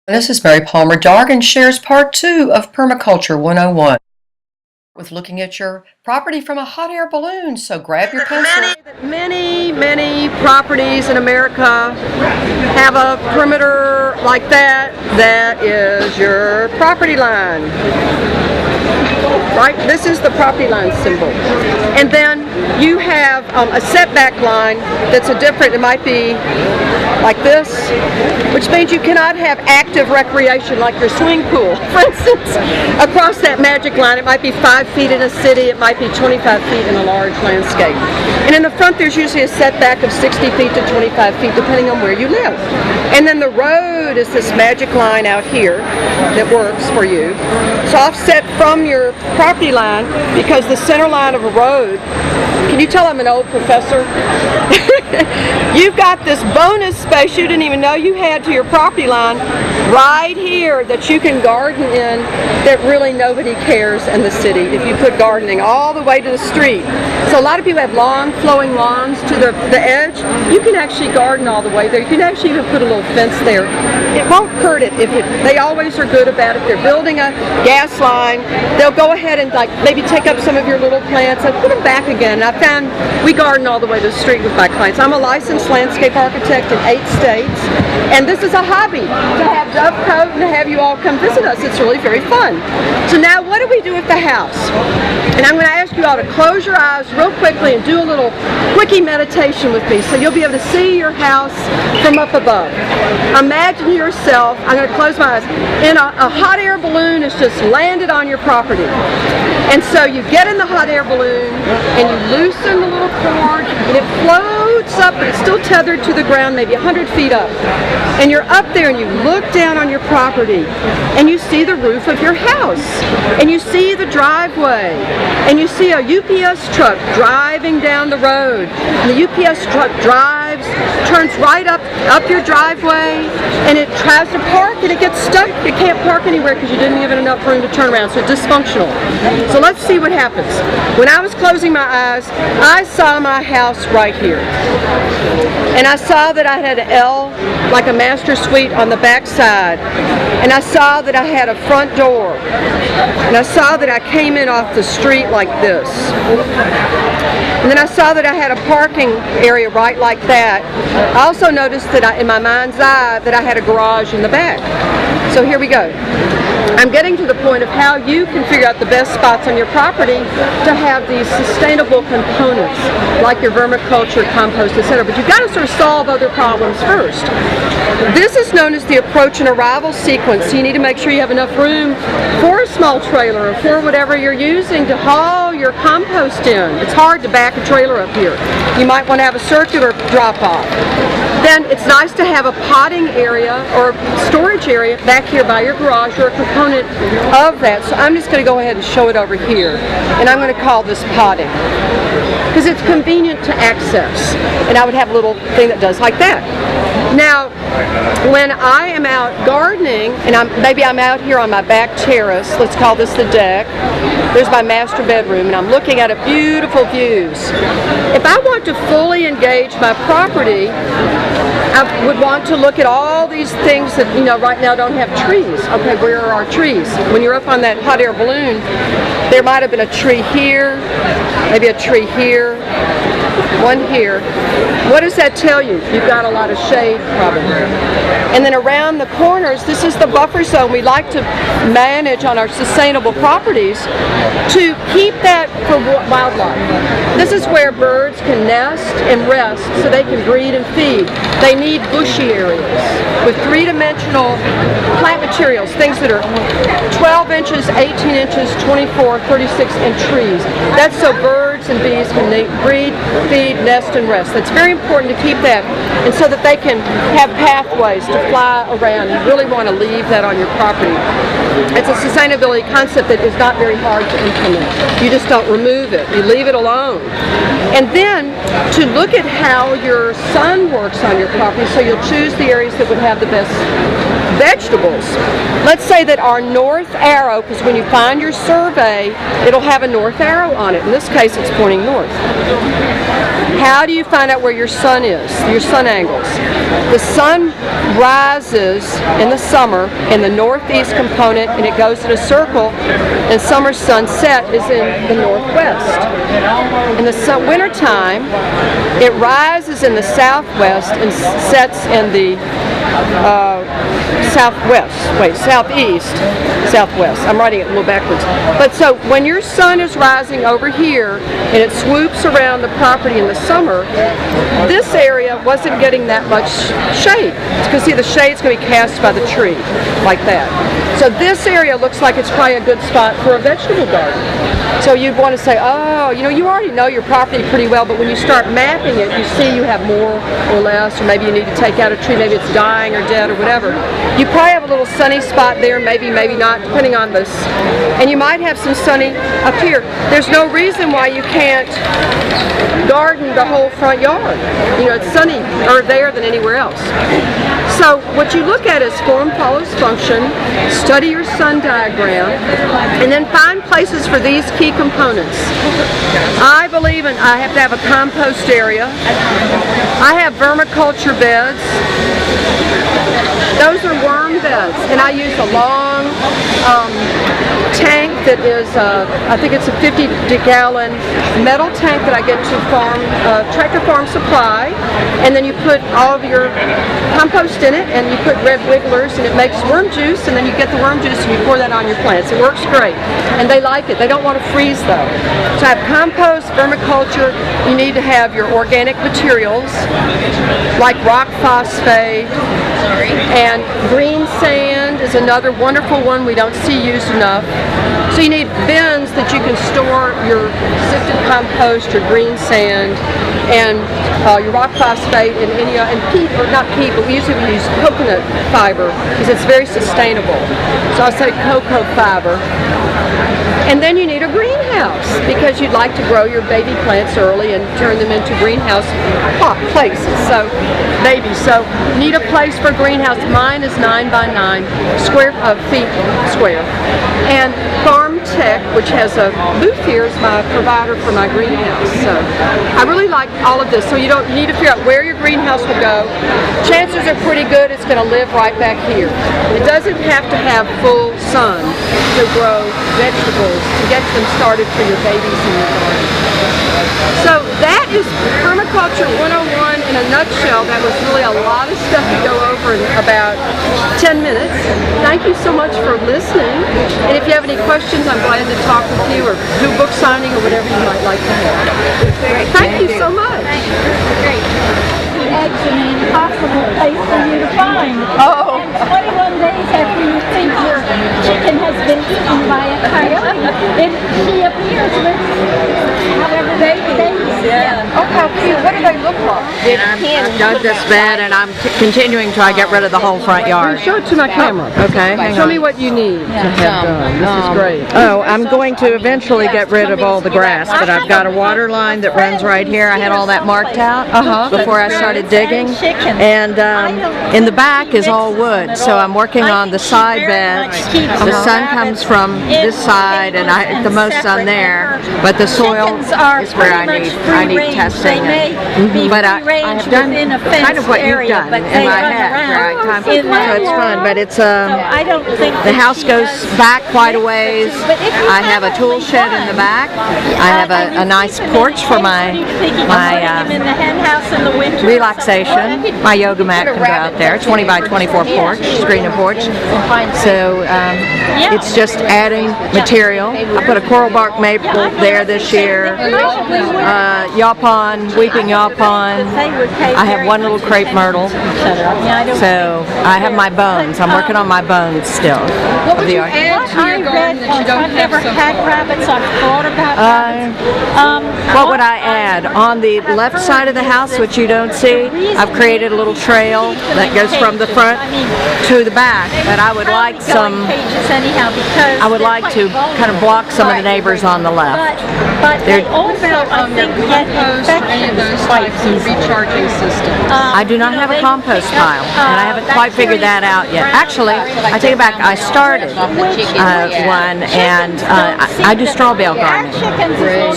This is Mary Palmer. Dargan shares part 2 of Permaculture 101 with looking at your property from a hot air balloon. So grab your pencil. Many properties in America have a perimeter like that. That is your property line. Right? This is the property line symbol. And then you have a setback line that's it might be like this, which means you cannot have active recreation like your swimming pool. For instance, across that magic line, it might be 5 feet in a city, it might be 25 feet in a large landscape. And in the front, there's usually a setback of 60 feet to 25 feet, depending on where you live. And then the road is this magic line out here that works for you. It's offset from your property line because the center line of a road, can you tell I'm an old professor? You've got this bonus space you didn't even know you had to your property line right here that you can garden in that really nobody cares in the city if you put gardening all the way to the street. So a lot of people have long flowing lawns to the edge. You can actually garden all the way there. You can actually even put a little fence there. It won't hurt it they always are good about it. If they're building a gas line, they'll go ahead and like maybe take up some of your little plants and put them back again. I found we garden all the way to the street with my clients. I'm a licensed landscape architect in 8 states, and this is a hobby to have Dovecote and to have you all come visit us. It's really very fun. So now what do we do with the house? And I'm going to ask you all to close your eyes real quickly and do a little quickie meditation with me so you'll be able to see your house from up above. Imagine yourself, I'm going to close my eyes, and a hot air balloon has just landed on your property. And so you get in the hot air balloon and you loosen the little cord and it floats up, but it's still tethered to the ground, maybe 100 feet up. And you're up there and you look down on your property and you see the roof of your house and you see the driveway and you see a UPS truck driving down the road. And the UPS truck turns right up your driveway, and it tries to park and it gets stuck. It can't park anywhere because you didn't give it enough room to turn around, so it's dysfunctional. So let's see what happens. When I was closing my eyes, I saw my house right here. And I saw that I had an L, like a master suite, on the back side. And I saw that I had a front door. And I saw that I came in off the street like this. And then I saw that I had a parking area right like that. I also noticed that in my mind's eye that I had a garage in the back. So here we go. I'm getting to the point of how you can figure out the best spots on your property to have these sustainable components, like your vermiculture, compost, etc. But you've got to sort of solve other problems first. This is known as the approach and arrival sequence. So you need to make sure you have enough room for a small trailer or for whatever you're using to haul your compost in. It's hard to back a trailer up here. You might want to have a circular drop-off. Then it's nice to have a potting area or storage area back here by your garage or a component of that. So I'm just going to go ahead and show it over here. And I'm going to call this potting because it's convenient to access. And I would have a little thing that does like that. Now, when I am out gardening, and maybe I'm out here on my back terrace, let's call this the deck. There's my master bedroom, and I'm looking at beautiful views. If I want to fully engage my property, I would want to look at all these things that, right now don't have trees. Okay, where are our trees? When you're up on that hot air balloon, there might have been a tree here, maybe a tree here, one here. What does that tell you? You've got a lot of shade, probably. And then around the corners, this is the buffer zone we like to manage on our sustainable properties to keep that for wildlife. This is where birds can nest and rest so they can breed and feed. They need bushy areas with three-dimensional plant materials, things that are 12 inches, 18 inches, 24, 36, and trees. That's so birds and bees can breed, feed, nest, and rest. That's very important to keep that, and so that they can have pathways to fly around. You really want to leave that on your property. It's a sustainability concept that is not very hard to implement. You just don't remove it. You leave it alone. And then to look at how your sun works on your property, so you'll choose the areas that would have the best vegetables. Let's say that our north arrow, because when you find your survey, it'll have a north arrow on it. In this case, it's pointing north. How do you find out where your sun is, your sun angles? The sun rises in the summer in the northeast component, and it goes in a circle, and summer sunset is in the northwest. In the wintertime, it rises in the southwest and sets in the southwest. I'm writing it a little backwards. But so when your sun is rising over here and it swoops around the property in the summer, this area wasn't getting that much shade. Because see, the shade's going to be cast by the tree, like that. So this area looks like it's probably a good spot for a vegetable garden. So you'd want to say, oh, you already know your property pretty well, but when you start mapping it, you see you have more or less, or maybe you need to take out a tree, maybe it's dying or dead or whatever. You probably have a little sunny spot there, maybe not, depending on this. And you might have some sunny up here. There's no reason why you can't garden the whole front yard. It's sunny or there than anywhere else. So what you look at is form follows function, study your sun diagram, and then find places for these key components. I believe I have to have a compost area. I have vermiculture beds. Those are worm beds, and I use a long tank that is, I think it's a 50-gallon metal tank that I get to Tractor Farm Supply, and then you put all of your compost in it, and you put red wigglers, and it makes worm juice, and then you get the worm juice and you pour that on your plants. It works great, and they like it. They don't want to freeze though. So I have compost, vermiculture. You need to have your organic materials like rock phosphate, and green sand is another wonderful one we don't see used enough. So you need bins that you can store your sifted compost, your green sand, and your rock phosphate, and peat, or not peat, but we usually use coconut fiber because it's very sustainable. So I'll say cocoa fiber. And then you need a greenhouse because you'd like to grow your baby plants early and turn them into greenhouse places. So need a place for a greenhouse. Mine is 9 by 9 feet square. And Farm Tech, which has a booth here, is my provider for my greenhouse. So I really like all of this. So you need to figure out where your greenhouse will go. Chances are pretty good it's going to live right back here. It doesn't have to have full sun to grow vegetables, to get them started for your babies in your garden. So that is Permaculture 101 in a nutshell. That was really a lot of stuff to go over in about 10 minutes. Thank you so much for listening. And if you have any questions, I'm glad to talk with you or do book signing or whatever you might like to have. Thank you so much. Great. Eggs in an impossible place for you to find. Oh. 21 days after you think your chicken has been eaten by a coyote, she appears with however many babies. Yeah. Oh, how cute. What do they look like? I've dug this bed and I'm continuing to get rid of the whole front yard. Show it to my camera. Okay. Show me what you need to have done. This is great. Oh, I'm going to eventually get rid of all the grass, but I've got a water line that runs right here. I had all that marked out before I started digging. And in the back is all wood, so I'm working on the side beds. The sun comes from this side and I get the most sun there, but the soil is where I need testing. But I have done kind of what you've done in my head, so it's fun, but it's the house goes back quite a ways. I have a tool shed in the back. I have a nice porch for my relaxation. My yoga mat can go out there, 20 by 24 porch, screen and porch. So it's just adding material. I put a coral bark maple there this year. Yaupon, weeping yaupon. I have one little crepe myrtle. So I have my bones. I'm working on my bones still. What would you add to your garden that you don't have? I've never had rabbits. I've thought about rabbits. What would I add? On the left side of the house, which you don't see, I've created a little trail that goes from the front to the back, but I would like to kind of block some of the neighbors on the left. But they also, I think, get infections. pipes and recharging systems. I do not have a compost pile, and I haven't quite figured that out yet. Actually, I take it back. I started one, and I do straw bale gardening.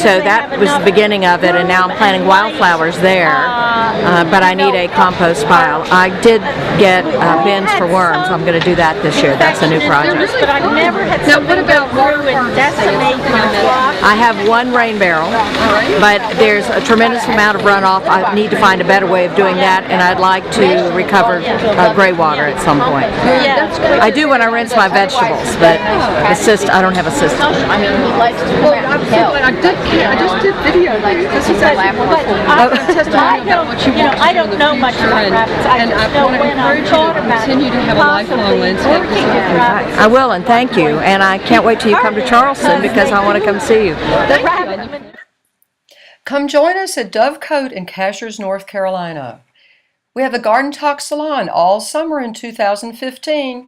So that was the beginning of it, and now I'm planting wildflowers there. But I need a compost pile. I did get bins for worms. I'm going to do that this year. That's a new project. But I've never had something go through and decimate my flock. I have one rain barrel, but there's a tremendous amount of runoff. I need to find a better way of doing that, and I'd like to recover gray water at some point. I do when I rinse my vegetables, but I don't have a system. I mean, he likes to I just did video. This is testimony about what you want to I don't know much about rabbits. And I want to encourage you to continue to have a lifelong landscape. I will, and thank you. And I can't wait till you come to Charleston because I want to come see you. Come join us at Dovecote in Cashiers, North Carolina. We have the Garden Talk Salon all summer in 2015.